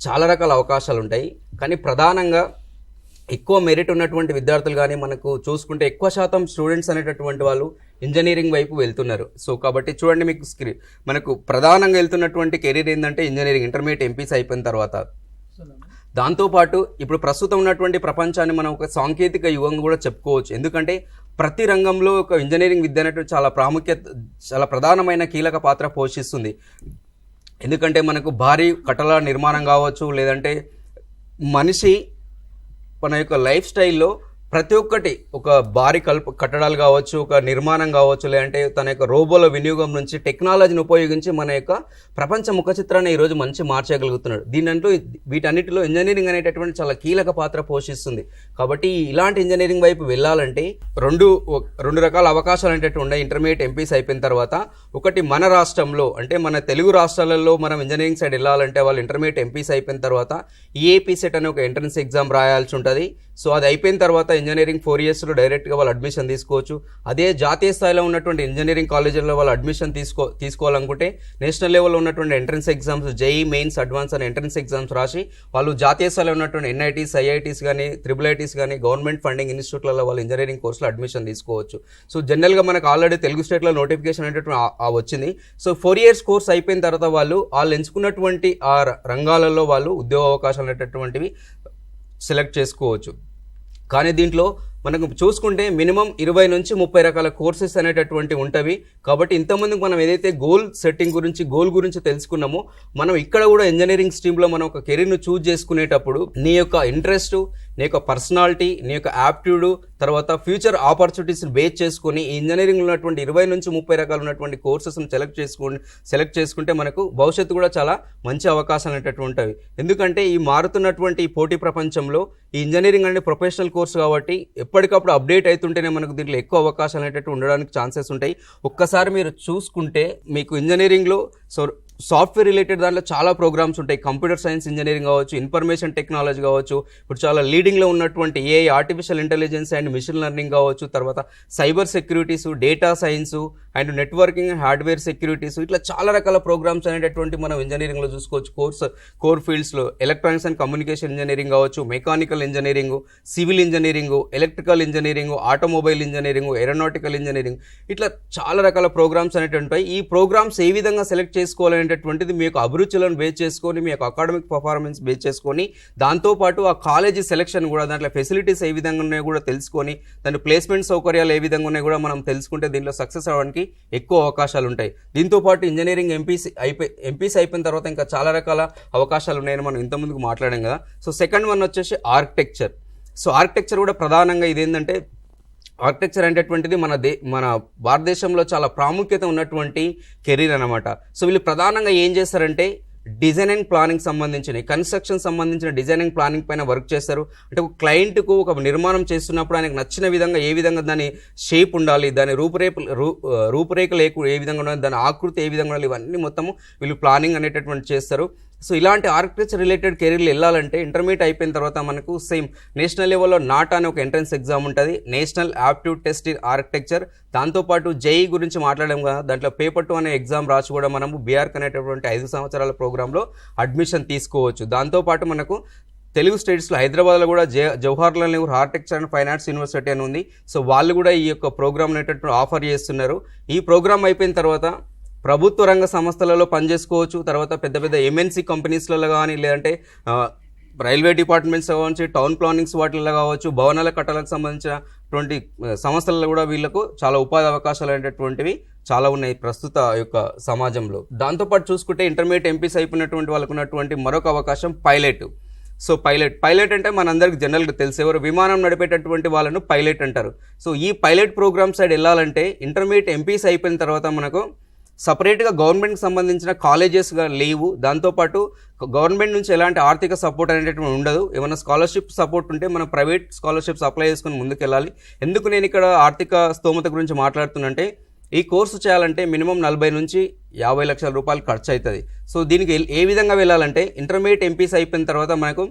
చాలా రకాల అవకాశాలు ఉంటాయి. కానీ ప్రధానంగా ఎక్కువ మెరిట్ ఉన్నటువంటి విద్యార్థులు కానీ మనకు చూసుకుంటే ఎక్కువ శాతం స్టూడెంట్స్ అనేటటువంటి వాళ్ళు ఇంజనీరింగ్ వైపు వెళ్తున్నారు. సో కాబట్టి చూడండి, మీకు మనకు ప్రధానంగా వెళ్తున్నటువంటి కెరీర్ ఏంటంటే ఇంజనీరింగ్, ఇంటర్మీడియట్ ఎంపీసీ అయిపోయిన తర్వాత. దాంతోపాటు ఇప్పుడు ప్రస్తుతం ఉన్నటువంటి ప్రపంచాన్ని మనం ఒక సాంకేతిక యుగంగా కూడా చెప్పుకోవచ్చు. ఎందుకంటే ప్రతి రంగంలో ఒక ఇంజనీరింగ్ విద్య అనేటువంటి చాలా ప్రధానమైన కీలక పాత్ర పోషిస్తుంది. ఎందుకంటే మనకు భారీ కట్టడాల నిర్మాణం కావచ్చు, లేదంటే మనిషి మన యొక్క లైఫ్ స్టైల్లో ప్రతి ఒక్కటి ఒక భారీ కట్టడాలు కావచ్చు, ఒక నిర్మాణం కావచ్చు, లేదంటే తన యొక్క రోబోల వినియోగం నుంచి టెక్నాలజీని ఉపయోగించి మన యొక్క ప్రపంచ ముఖ చిత్రాన్ని ఈరోజు మంచి మార్చగలుగుతున్నాడు. వీటన్నిటిలో ఇంజనీరింగ్ అనేటటువంటి చాలా కీలక పాత్ర పోషిస్తుంది. కాబట్టి ఇలాంటి ఇంజనీరింగ్ వైపు వెళ్ళాలంటే రెండు రకాల అవకాశాలు అనేటట్టు ఉన్నాయి ఇంటర్మీడియట్ ఎంపీసీ అయిపోయిన తర్వాత. ఒకటి మన రాష్ట్రంలో అంటే మన తెలుగు రాష్ట్రాలలో మనం ఇంజనీరింగ్ సైడ్ వెళ్ళాలంటే వాళ్ళు ఇంటర్మీడియట్ ఎంపీసీ అయిపోయిన తర్వాత ఈఏపీ సెట్ అనే ఒక ఎంట్రన్స్ ఎగ్జామ్ రాయాల్సి ఉంటుంది. సో అది అయిపోయిన తర్వాత ఇంజనీరింగ్ 4 yearsలో డైరెక్ట్గా వాళ్ళు అడ్మిషన్ తీసుకోవచ్చు. అదే జాతీయ స్థాయిలో ఉన్నటువంటి ఇంజనీరింగ్ కాలేజీల్లో వాళ్ళు అడ్మిషన్ తీసుకోవాలనుకుంటే నేషనల్ లెవెల్లో ఉన్నటువంటి entrance exams, JEE mains, advance అనే ఎంట్రన్స్ ఎగ్జామ్స్ రాసి వాళ్ళు జాతీయ స్థాయిలో ఉన్నటువంటి ఎన్ఐటీస్, ఐఐటీస్ కానీ, IIITs కానీ, గవర్నమెంట్ ఫండింగ్ ఇన్స్టిట్యూట్లలో వాళ్ళు ఇంజనీరింగ్ కోర్సులో అడ్మిషన్ తీసుకోవచ్చు. సో జనరల్గా మనకు ఆల్రెడీ తెలుగు స్టేట్లో నోటిఫికేషన్ అనేటటువంటి వచ్చింది. సో 4 years కోర్స్ అయిపోయిన తర్వాత వాళ్ళు ఎంచుకున్నటువంటి ఆ రంగాలలో వాళ్ళు ఉద్యోగ అవకాశాలు అనేటటువంటివి సెలెక్ట్ చేసుకోవచ్చు. కానీ దీంట్లో మనకు చూసుకుంటే మినిమం 20 నుంచి 30 రకాల కోర్సెస్ అనేటటువంటి ఉంటవి. కాబట్టి ఇంతమందికి మనం ఏదైతే గోల్ గురించి తెలుసుకున్నామో, మనం ఇక్కడ కూడా ఇంజనీరింగ్ స్ట్రీమ్లో మనం ఒక కెరీర్ను చూజ్ చేసుకునేటప్పుడు నీ యొక్క ఇంట్రెస్ట్, నీ యొక్క పర్సనాలిటీ, నీ యొక్క యాప్ట్యూడ్, తర్వాత ఫ్యూచర్ ఆపర్చునిటీస్ని బేస్ చేసుకొని ఈ ఇంజనీరింగ్లో ఉన్నటువంటి 20 నుంచి 30 రకాలు ఉన్నటువంటి కోర్సెస్ని సెలెక్ట్ చేసుకుంటే మనకు భవిష్యత్తు కూడా చాలా మంచి అవకాశాలు అనేటటువంటి ఉంటాయి. ఎందుకంటే ఈ మారుతున్నటువంటి ఈ పోటీ ప్రపంచంలో ఈ ఇంజనీరింగ్ అనేది ప్రొఫెషనల్ కోర్సు కాబట్టి ఎప్పటికప్పుడు అప్డేట్ అవుతుంటేనే మనకు దీంట్లో ఎక్కువ అవకాశాలు అనేటట్టు ఉండడానికి ఛాన్సెస్ ఉంటాయి. ఒక్కసారి మీరు చూసుకుంటే మీకు ఇంజనీరింగ్లో సాఫ్ట్వేర్ రిలేటెడ్ దాంట్లో చాలా ప్రోగ్రామ్స్ ఉంటాయి. కంప్యూటర్ సైన్స్ ఇంజనీరింగ్ కావచ్చు, ఇన్ఫర్మేషన్ టెక్నాలజీ కావచ్చు, ఇప్పుడు చాలా లీడింగ్లో ఉన్నటువంటి AI, artificial intelligence and machine learning కావచ్చు, తర్వాత cyber securities, data science and networking, hardware securities, ఇట్లా చాలా రకాల ప్రోగ్రామ్స్ అనేటటువంటి మనం ఇంజనీరింగ్లో చూసుకోవచ్చు. కోర్ ఫీల్డ్స్లో ఎలక్ట్రానిక్స్ అండ్ కమ్యూనికేషన్ ఇంజనీరింగ్ కావచ్చు, mechanical engineering, civil engineering, electrical engineering, automobile engineering, aeronautical engineering, ఇట్లా చాలా రకాల ప్రోగ్రామ్స్ అనేటువంటి. ఈ ప్రోగ్రామ్స్ ఏ విధంగా సెలెక్ట్ చేసుకోవాలనేటటువంటిది మీ యొక్క అభిరుచులను బేస్ చేసుకొని, మీ యొక్క అకాడమిక్ పర్ఫార్మెన్స్ బేస్ చేసుకొని, దాంతోపాటు ఆ కాలేజీ సెలెక్షన్ కూడా, దాంట్లో ఫెసిలిటీస్ ఏ విధంగా ఉన్నాయో కూడా తెలుసుకొని, దాని ప్లేస్మెంట్ సౌకర్యాలు ఏ విధంగా ఉన్నాయో కూడా మనం తెలుసుకుంటే దీంట్లో సక్సెస్ అవ్వడానికి ఎక్కువ అవకాశాలు ఉంటాయి. దీంతోపాటు ఇంజనీరింగ్ ఎంపీసీ అయిపోయిన తర్వాత ఇంకా చాలా రకాల అవకాశాలు ఉన్నాయని మనం ఇంతకుముందుకు మాట్లాడాం కదా. సో సెకండ్ వన్ వచ్చేసి ఆర్కిటెక్చర్. సో ఆర్కిటెక్చర్ కూడా ప్రధానంగా ఇదేంటంటే, ఆర్కిటెక్చర్ అనేటటువంటిది మన భారతదేశంలో చాలా ప్రాముఖ్యత ఉన్నటువంటి కెరీర్ అనమాట. సో వీళ్ళు ప్రధానంగా ఏం చేస్తారంటే డిజైనింగ్ ప్లానింగ్ సంబంధించిన, కన్స్ట్రక్షన్ సంబంధించిన డిజైనింగ్ ప్లానింగ్ పైన వర్క్ చేస్తారు. అంటే ఒక క్లయింట్కు ఒక నిర్మాణం చేస్తున్నప్పుడు ఆయనకు నచ్చిన విధంగా ఏ విధంగా దాని షేప్ ఉండాలి, దాని రూపురేఖలు ఏ విధంగా ఉండాలి, దాని ఆకృతి ఏ విధంగా ఉండాలి, ఇవన్నీ మొత్తము వీళ్ళు ప్లానింగ్ అనేటటువంటి చేస్తారు. సో ఇలాంటి ఆర్కిటెక్చర్ రిలేటెడ్ కెరీర్లు వెళ్ళాలంటే ఇంటర్మీడియట్ అయిపోయిన తర్వాత మనకు సేమ్ నేషనల్ లెవెల్లో నాటా అనే ఒక ఎంట్రన్స్ ఎగ్జామ్ ఉంటుంది, national aptitude test in architecture. దాంతోపాటు జేఈ గురించి మాట్లాడాం కదా, దాంట్లో పేపర్ 2 అనే ఎగ్జామ్ రాసి కూడా మనము బీఆర్క్ అనేటటువంటి 5 సంవత్సరాల ప్రోగ్రాంలో అడ్మిషన్ తీసుకోవచ్చు. దాంతోపాటు మనకు తెలుగు స్టేట్స్లో హైదరాబాద్లో కూడా Jawaharlal Nehru architecture and fine arts university అని ఉంది. సో వాళ్ళు కూడా ఈ యొక్క ప్రోగ్రామ్ అనేటటువంటి ఆఫర్ చేస్తున్నారు. ఈ ప్రోగ్రామ్ అయిపోయిన తర్వాత ప్రభుత్వ రంగ సంస్థలలో పనిచేసుకోవచ్చు. తర్వాత పెద్ద పెద్ద ఎంఎన్సీ కంపెనీస్లలో కానీ, లేదంటే రైల్వే డిపార్ట్మెంట్స్ కావచ్చు, టౌన్ ప్లానింగ్స్ వాటిల్లో కావచ్చు, భవనాల కట్టడానికి సంబంధించినటువంటి సంస్థలలో కూడా వీళ్ళకు చాలా ఉపాధి అవకాశాలు అనేటటువంటివి చాలా ఉన్నాయి ప్రస్తుత యొక్క సమాజంలో. దాంతోపాటు చూసుకుంటే ఇంటర్మీడియట్ ఎంపీస్ అయిపోయినటువంటి వాళ్ళకు ఉన్నటువంటి మరొక అవకాశం పైలట్. సో పైలట్ అంటే మనందరికి జనరల్గా తెలిసి ఎవరు విమానం నడిపేటటువంటి వాళ్ళను పైలట్ అంటారు. సో ఈ పైలట్ ప్రోగ్రామ్ సైడ్ వెళ్ళాలంటే ఇంటర్మీడియట్ ఎంపీస్ అయిపోయిన తర్వాత మనకు సపరేట్గా గవర్నమెంట్కి సంబంధించిన కాలేజెస్గా లేవు. దాంతోపాటు గవర్నమెంట్ నుంచి ఎలాంటి ఆర్థిక సపోర్ట్ అనేటటువంటి ఉండదు. ఏమైనా స్కాలర్షిప్ సపోర్ట్ ఉంటే మనం ప్రైవేట్ స్కాలర్షిప్స్ అప్లై చేసుకుని ముందుకెళ్ళాలి. ఎందుకు నేను ఇక్కడ ఆర్థిక స్తోమత గురించి మాట్లాడుతున్నంటే, ఈ కోర్సు చేయాలంటే మినిమం 40 నుంచి 50 లక్షల రూపాయలు ఖర్చు అవుతుంది. సో దీనికి ఏ విధంగా వెళ్ళాలంటే ఇంటర్మీడియట్ ఎంపీస్ అయిపోయిన తర్వాత మనకు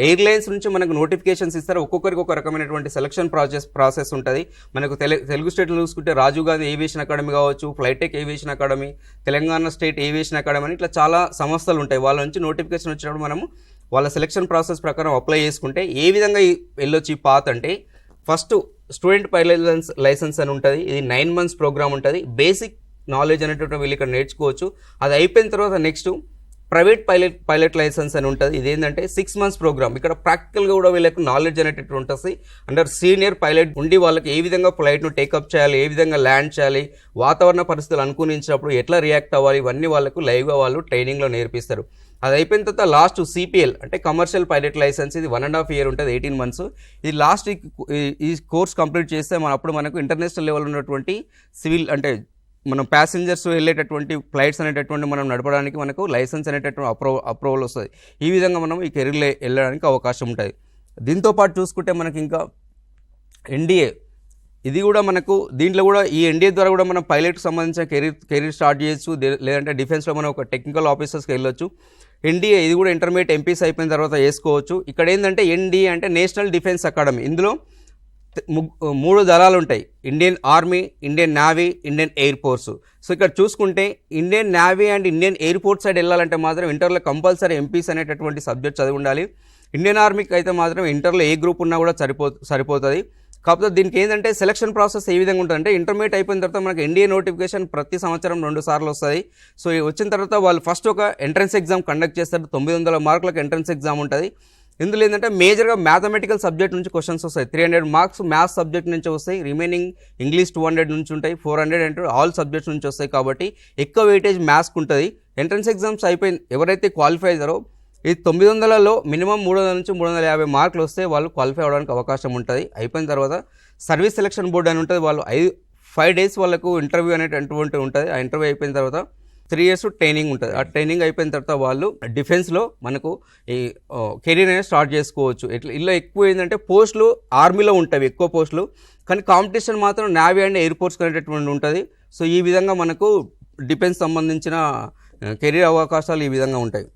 ఎయిర్లైన్స్ నుంచి మనకు నోటిఫికేషన్స్ ఇస్తారు. ఒక్కొక్కరికి ఒక రకమైనటువంటి సెలక్షన్ ప్రాసెస్ ఉంటుంది. మనకు తెలుగు స్టేట్లో చూసుకుంటే రాజీవ్ గాంధీ ఏవియేషన్ అకాడమీ కావచ్చు, Flytech aviation academy, Telangana state aviation academy అని ఇట్లా చాలా సంస్థలు ఉంటాయి. వాళ్ళ నుంచి నోటిఫికేషన్ వచ్చినప్పుడు మనము వాళ్ళ సెలక్షన్ ప్రాసెస్ ప్రకారం అప్లై చేసుకుంటే ఏ విధంగా వెళ్ళొచ్చు ఈ పాత్ అంటే, ఫస్ట్ స్టూడెంట్ పైలట్ లైసెన్స్ అని ఉంటుంది. ఇది 9 months ప్రోగ్రామ్ ఉంటుంది. బేసిక్ నాలెడ్జ్ అనేటువంటి వీళ్ళు ఇక్కడ నేర్చుకోవచ్చు. అది అయిపోయిన తర్వాత నెక్స్ట్ ప్రైవేట్ పైలట్ లైసెన్స్ అని ఉంటుంది. ఇదేంటంటే 6 months ప్రోగ్రామ్. ఇక్కడ ప్రాక్టికల్గా కూడా వీళ్ళకి నాలెడ్జ్ అనేటటువంటి ఉంటుంది. అండర్ సీనియర్ పైలట్ ఉండి వాళ్ళకి ఏ విధంగా ఫ్లైట్ను టేకప్ చేయాలి, ఏ విధంగా ల్యాండ్ చేయాలి, వాతావరణ పరిస్థితులు అనుకూలించినప్పుడు ఎట్లా రియాక్ట్ అవ్వాలి, ఇవన్నీ వాళ్ళకు లైవ్గా వాళ్ళు ట్రైనింగ్లో నేర్పిస్తారు. అది అయిపోయిన తర్వాత లాస్ట్ CPL అంటే కమర్షియల్ పైలట్ లైసెన్స్. ఇది 1.5 year ఉంటుంది, 18 months. ఇది లాస్ట్ ఈ కోర్స్ కంప్లీట్ చేస్తే అప్పుడు మనకు ఇంటర్నేషనల్ లెవెల్ ఉన్నటువంటి సివిల్ అంటే మనం ప్యాసింజర్స్ వెళ్ళేటటువంటి ఫ్లైట్స్ అనేటటువంటి మనం నడపడానికి మనకు లైసెన్స్ అనేటటువంటి అప్రూవల్ వస్తుంది. ఈ విధంగా మనం ఈ కెరీర్లో వెళ్ళడానికి అవకాశం ఉంటుంది. దీంతోపాటు చూసుకుంటే మనకి ఇంకా NDA, ఇది కూడా మనకు దీంట్లో కూడా ఈ NDA ద్వారా కూడా మనం పైలట్కి సంబంధించిన కెరీర్ స్టార్ట్ చేయొచ్చు. లేదంటే డిఫెన్స్లో మనం ఒక టెక్నికల్ ఆఫీసర్స్కి వెళ్ళొచ్చు. NDA ఇది కూడా ఇంటర్మీడియట్ MPs అయిపోయిన తర్వాత వేసుకోవచ్చు. ఇక్కడ ఏంటంటే NDA అంటే నేషనల్ డిఫెన్స్ అకాడమీ. ఇందులో 3 దళాలు ఉంటాయి: Indian army, Indian navy, Indian air force. So ఇక్కడ చూసుకుంటే Indian navy and Indian air force side వెళ్ళాలంటే మాత్రం ఇంటర్లో కంపల్సరీ MPs అనేటటువంటి సబ్జెక్ట్ చదివి ఉండాలి. ఇండియన్ ఆర్మీకి అయితే మాత్రం ఇంటర్లో ఏ గ్రూప్ ఉన్నా కూడా సరిపోతుంది. కాకపోతే దీనికి ఏంటంటే సెలక్షన్ ప్రాసెస్ ఏ విధంగా ఉంటుందంటే, ఇంటర్మీడియట్ అయిపోయిన తర్వాత మనకు NDA నోటిఫికేషన్ ప్రతి సంవత్సరం 2 సార్లు వస్తుంది. సో వచ్చిన తర్వాత వాళ్ళు ఫస్ట్ ఒక ఎంట్రన్స్ ఎగ్జామ్ కండక్ట్ చేస్తారు. 900 మార్కులకు ఎంట్రన్స్ ఎగ్జామ్ ఉంటుంది. ఇందులో ఏంటంటే మేజర్గా మ్యాథమెటికల్ సబ్జెక్ట్ నుంచి క్వశ్చన్స్ వస్తాయి. 300 మార్క్స్ మ్యాథ్స్ సబ్జెక్ట్ నుంచి వస్తాయి. రిమైనింగ్ ఇంగ్లీష్ 200 నుంచి ఉంటాయి. 400 అంటే ఆల్ సబ్జెక్ట్స్ నుంచి వస్తాయి. కాబట్టి ఎక్కువ వెయిటేజ్ మ్యాథ్స్కి ఉంటుంది. ఎంట్రన్స్ ఎగ్జామ్స్ అయిపోయింది ఎవరైతే క్వాలిఫై అయ్యారో, ఇది 900లో మినిమం 300 నుంచి 350 మార్కులు వస్తే వాళ్ళు క్వాలిఫై అవ్వడానికి అవకాశం ఉంటుంది. అయిపోయిన తర్వాత సర్వీస్ సెలక్షన్ బోర్డు అని ఉంటుంది. వాళ్ళు 5 days వాళ్ళకు ఇంటర్వ్యూ అనేటటువంటి ఉంటుంది. ఆ ఇంటర్వ్యూ అయిపోయిన తర్వాత 3 years ట్రైనింగ్ ఉంటుంది. ఆ ట్రైనింగ్ అయిపోయిన తర్వాత వాళ్ళు డిఫెన్స్లో మనకు ఈ కెరీర్ అనేది స్టార్ట్ చేసుకోవచ్చు. ఇలా ఎక్కువ ఏంటంటే పోస్టులు ఆర్మీలో ఉంటాయి ఎక్కువ పోస్టులు, కానీ కాంపిటీషన్ మాత్రం నేవీ అండ్ ఎయిర్ ఫోర్స్ అనేటటువంటి ఉంటుంది. సో ఈ విధంగా మనకు డిఫెన్స్ సంబంధించిన కెరీర్ అవకాశాలు ఈ విధంగా ఉంటాయి.